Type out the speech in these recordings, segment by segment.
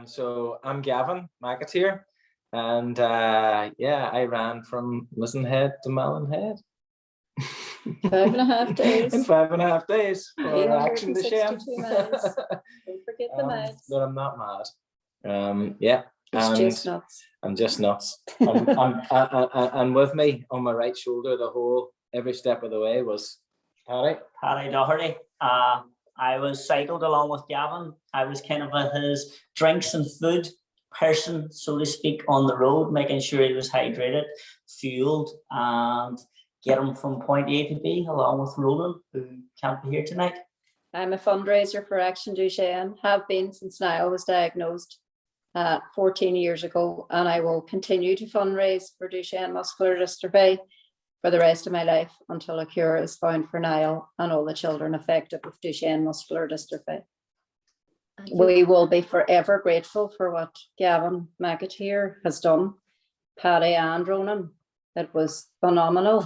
So I'm Gavin McAteer, and I ran from Mizen Head to Malin Head. 5.5 days. In 5.5 days for Action Duchenne. Miles. Don't forget the miles. But I'm not mad. It's just nuts. I'm just nuts. And with me on my right shoulder every step of the way was Paddy Doherty. I was cycled along with Gavin. I was kind of his drinks and food person, so to speak, on the road, making sure he was hydrated, fueled, and get him from point A to B, along with Ronan, who can't be here tonight. I'm a fundraiser for Action Duchenne, have been since Niall was diagnosed 14 years ago, and I will continue to fundraise for Duchenne muscular dystrophy for the rest of my life until a cure is found for Niall and all the children affected with Duchenne muscular dystrophy. We will be forever grateful for what Gavin McAteer has done, Paddy and Ronan. It was phenomenal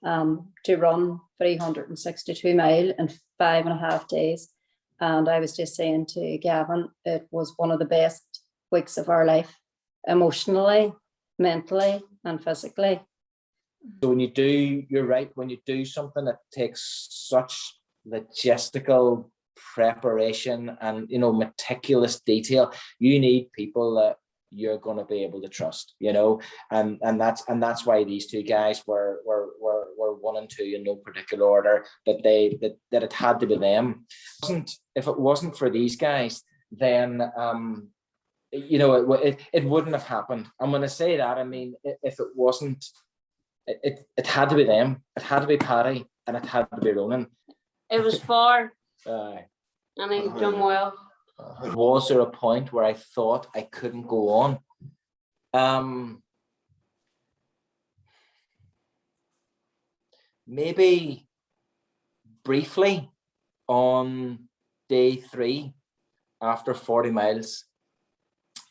to run 362 miles in 5.5 days. And I was just saying to Gavin, it was one of the best weeks of our life, emotionally, mentally, and physically. So you're right, when you do something that takes such logistical preparation and meticulous detail, you need people that you're going to be able to trust, and that's why these two guys were 1 and 2 in no particular order, that it had to be them. If it wasn't for these guys, then it wouldn't have happened. I'm going to say that. I mean, if it wasn't, it had to be them. It had to be Paddy, and it had to be Ronan. It was far, and he done well. Was there a point where I thought I couldn't go on? Maybe briefly on day 3 after 40 miles.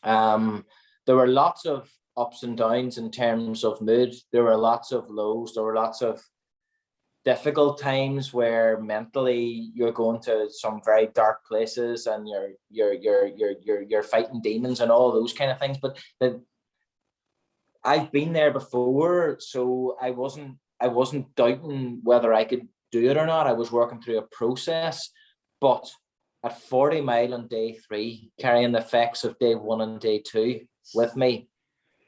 There were lots of ups and downs in terms of mood. There were lots of lows. There were lots of difficult times where mentally you're going to some very dark places and you're fighting demons and all those kind of things. But I've been there before, so I wasn't doubting whether I could do it or not. I was working through a process, but at 40 miles on day 3, carrying the effects of day 1 and day 2 with me,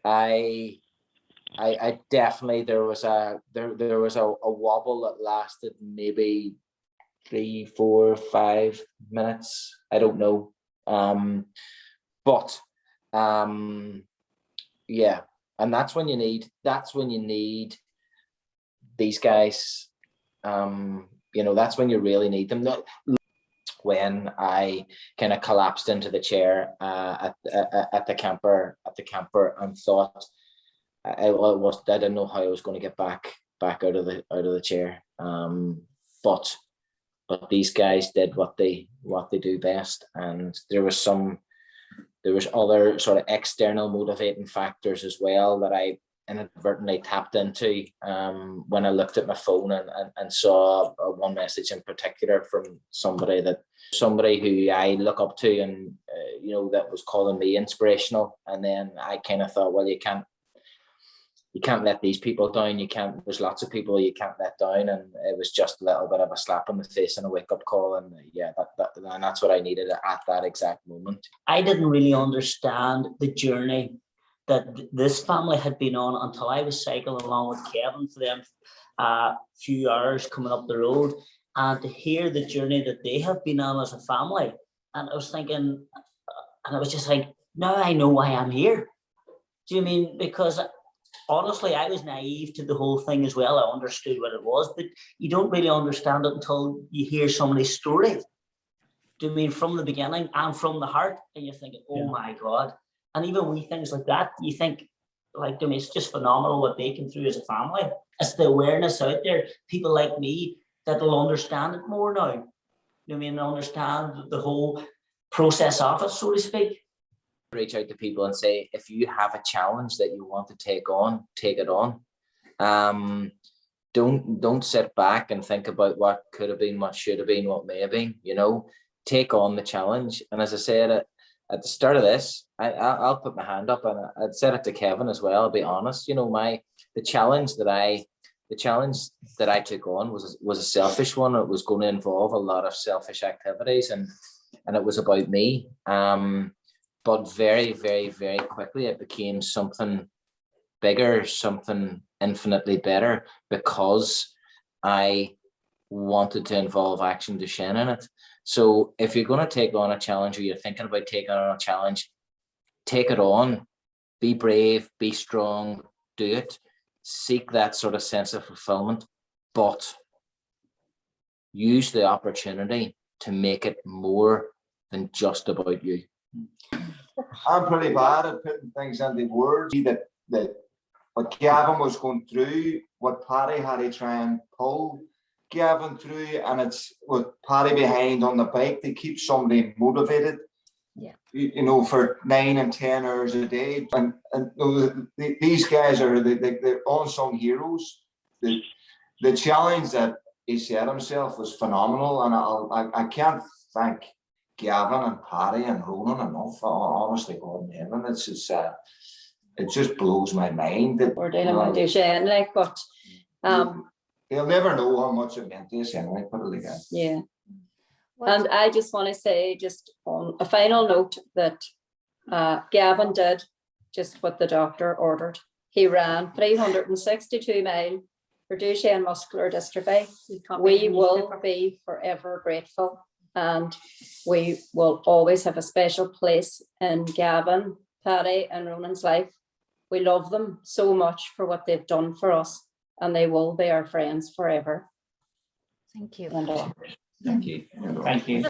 I definitely, there was a wobble that lasted maybe 3, 4, 5 minutes. I don't know. Yeah, and that's when you need these guys. That's when you really need them. When I kind of collapsed into the chair at the camper and thought I didn't know how I was going to get back out of the chair. But these guys did what they do best, and there was other sort of external motivating factors as well that I inadvertently tapped into when I looked at my phone and saw one message in particular from somebody who I look up to, and that was calling me inspirational. And then I kind of thought, well, you can't let these people down. There's lots of people you can't let down, and it was just a little bit of a slap in the face and a wake-up call, and and that's what I needed at that exact moment. I didn't really understand the journey that this family had been on until I was cycling along with Kevin for them few hours coming up the road, and to hear the journey that they have been on as a family. And I was thinking, and I was just like, now I know why I'm here. Do you mean? Because honestly, I was naive to the whole thing as well. I understood what it was, but you don't really understand it until you hear somebody's story. Do you mean from the beginning and from the heart? And you're thinking, oh my God. And even wee things like that, you think, it's just phenomenal what they came through as a family. It's the awareness out there, people like me that will understand it more now. Understand the whole process of it, so to speak. Reach out to people and say, if you have a challenge that you want to take on, take it on. Don't sit back and think about what could have been, what should have been, what may have been. Take on the challenge. And as I said, at the start of this, I'll put my hand up, and I'd said it to Kevin as well. I'll be honest. You know, the challenge that I took on was a selfish one. It was going to involve a lot of selfish activities, and it was about me. But very, very, very quickly it became something bigger, something infinitely better, because I wanted to involve Action Duchenne in it. So if you're going to take on a challenge, or you're thinking about taking on a challenge, take it on. Be brave, be strong, do it. Seek that sort of sense of fulfillment, but use the opportunity to make it more than just about you. I'm pretty bad at putting things into words. That what Gavin was going through, what Paddy had to try and pull Gavin through, and it's with Paddy behind on the bike to keep somebody motivated. Yeah. You know, for 9 and 10 hours a day, and these guys are the unsung heroes. The challenge that he set himself was phenomenal, and I can't thank Gavin and Paddy and Ronan enough. Honestly, God in heaven, it's just it just blows my mind that We're dealing with Duchenne, like, but they'll never know how much it meant to us anyway. Put it again. yeah. And I just want to say, just on a final note, that Gavin did just what the doctor ordered. He ran 362 miles for Duchenne muscular dystrophy. We will be forever grateful, and we will always have a special place in Gavin, Paddy and Ronan's life. We love them so much for what they've done for us, and they will be our friends forever. Thank you. And Thank you. Thank you.